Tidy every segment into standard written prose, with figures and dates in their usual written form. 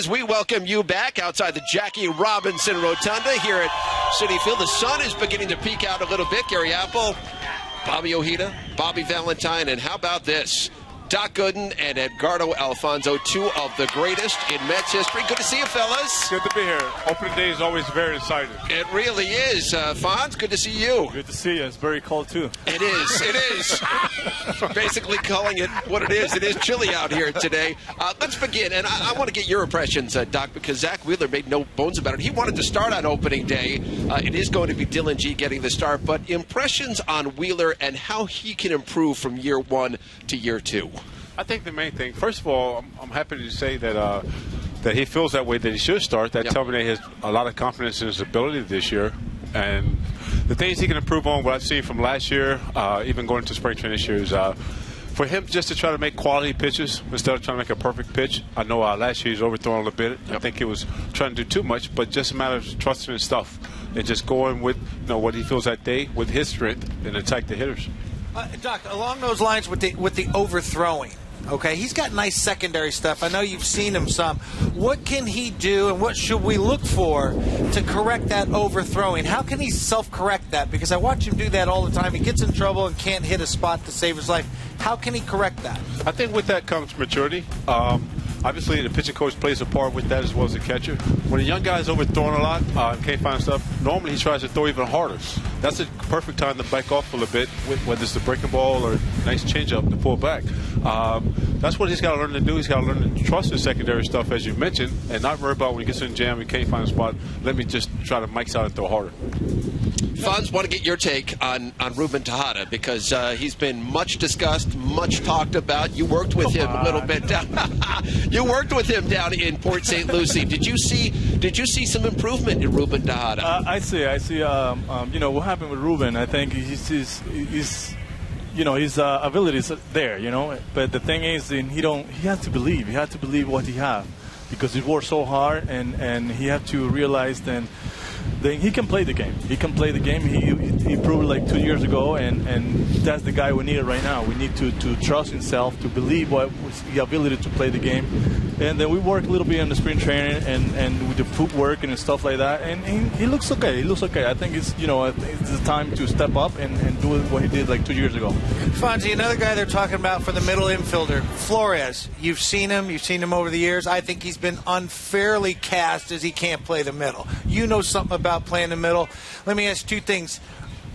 as we welcome you back outside the Jackie Robinson Rotunda here at Citi Field. The sun is beginning to peek out a little bit. Gary Apple, Bobby Ojeda, Bobby Valentine, and how about this? Doc Gooden and Edgardo Alfonzo, two of the greatest in Mets history. Good to see you, fellas. Good to be here. Opening day is always very exciting. It really is. Fonz, good to see you. Good to see you. It's very cold, too. It is. It is. Basically calling it what it is. It is chilly out here today. Let's begin. And I want to get your impressions, Doc, because Zack Wheeler made no bones about it. He wanted to start on opening day. It is going to be Dylan G getting the start. But impressions on Wheeler and how he can improve from year one to year two. I think the main thing, first of all, I'm happy to say that that he feels that way, that he should start. That tells me that he has a lot of confidence in his ability this year. And the things he can improve on, what I've seen from last year, even going into spring training this year, is for him just to try to make quality pitches instead of trying to make a perfect pitch. I know last year he was overthrowing a little bit. I think he was trying to do too much, but just a matter of trusting his stuff and just going with what he feels that day with his strength and attack the hitters. Doc, along those lines with the overthrowing, okay, he's got nice secondary stuff. I know you've seen him some. What can he do and what should we look for to correct that overthrowing? How can he self-correct that? Because I watch him do that all the time. He gets in trouble and can't hit a spot to save his life. How can he correct that? I think with that comes maturity. Obviously, the pitching coach plays a part with that as well as the catcher. When a young guy is overthrowing a lot, can't find stuff, normally he tries to throw even harder. That's a perfect time to back off a little bit, whether it's the breaking ball or a nice changeup to pull back. That's what he's got to learn to do. He's got to learn to trust his secondary stuff, as you mentioned, and not worry about when he gets in jam, he can't find a spot. Let me just try to mix out and throw harder. Fonz, want to get your take on Ruben Tejada, because he's been much discussed, much talked about. You worked with him a little bit down. You worked with him down in Port St. Lucie. Did you see some improvement in Ruben Tejada? I see. What happened with Ruben. I think his ability is there. But the thing is, he has to believe. He has to believe what he has, because he worked so hard, and he had to realize then he can play the game. He can play the game. He proved it like 2 years ago, and that's the guy we need right now. We need to trust himself, to believe the ability to play the game. And then we work a little bit on the spring training and with the footwork and stuff like that. And he looks okay. He looks okay. I think it's the time to step up and do what he did like 2 years ago. Fonzie, another guy they're talking about for the middle infielder, Flores. You've seen him over the years. I think he's been unfairly cast as he can't play the middle. You know something about playing the middle. Let me ask two things.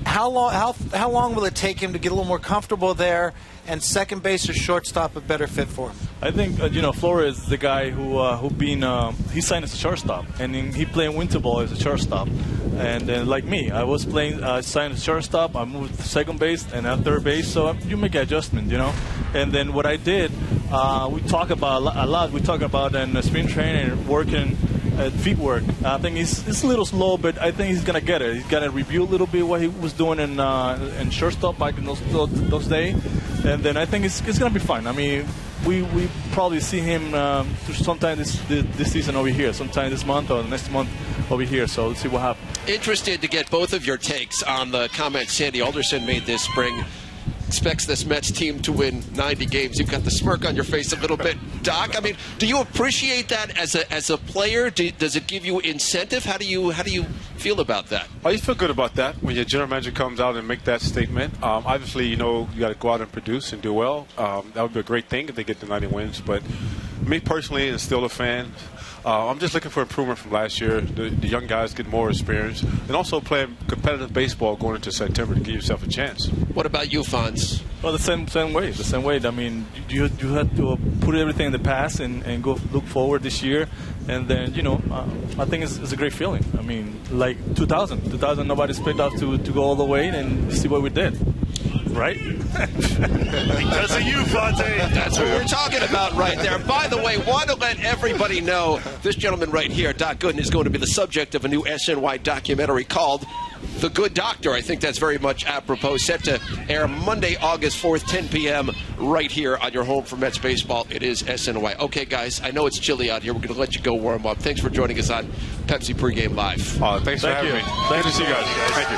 How long will it take him to get a little more comfortable there, and second base or shortstop a better fit for him? I think Flores is the guy he signed as a shortstop, and he played winter ball as a shortstop, and like me, I was playing signed as a shortstop. I moved to second base and at third base, so you make an adjustment, And then what I did, we talk about a lot. We talk about in spring training working. Feet work. I think it's a little slow, but I think he's gonna get it. He's gonna review a little bit what he was doing in shortstop back in those days, and then I think it's gonna be fun. I mean, we probably see him sometime this season over here, sometime this month or next month over here. So let's see what happens. Interested to get both of your takes on the comments Sandy Alderson made this spring. Expects this Mets team to win 90 games. You've got the smirk on your face a little bit, Doc. I mean, do you appreciate that as a player? Does it give you incentive? How do you feel about that? Oh, you feel good about that when your general manager comes out and make that statement. Obviously, you got to go out and produce and do well. That would be a great thing if they get the 90 wins. But me personally, and still a fan, I'm just looking for improvement from last year. The young guys get more experience, and also playing competitive baseball going into September to give yourself a chance. What about you, Fonz? Well, the same way. The same way. I mean, you have to put everything in the past and go look forward this year, and then I think it's a great feeling. I mean, like 2000, nobody expected us to go all the way and see what we did. Right? Because of you, Fonte. That's what we're talking about right there. By the way, want to let everybody know this gentleman right here, Doc Gooden, is going to be the subject of a new SNY documentary called The Good Doctor. I think that's very much apropos. Set to air Monday, August 4th, 10 p.m. right here on your home for Mets baseball. It is SNY. Okay, guys, I know it's chilly out here. We're going to let you go warm up. Thanks for joining us on Pepsi Pregame Live. Thanks for having me. Thank Good to see you guys. Thank you.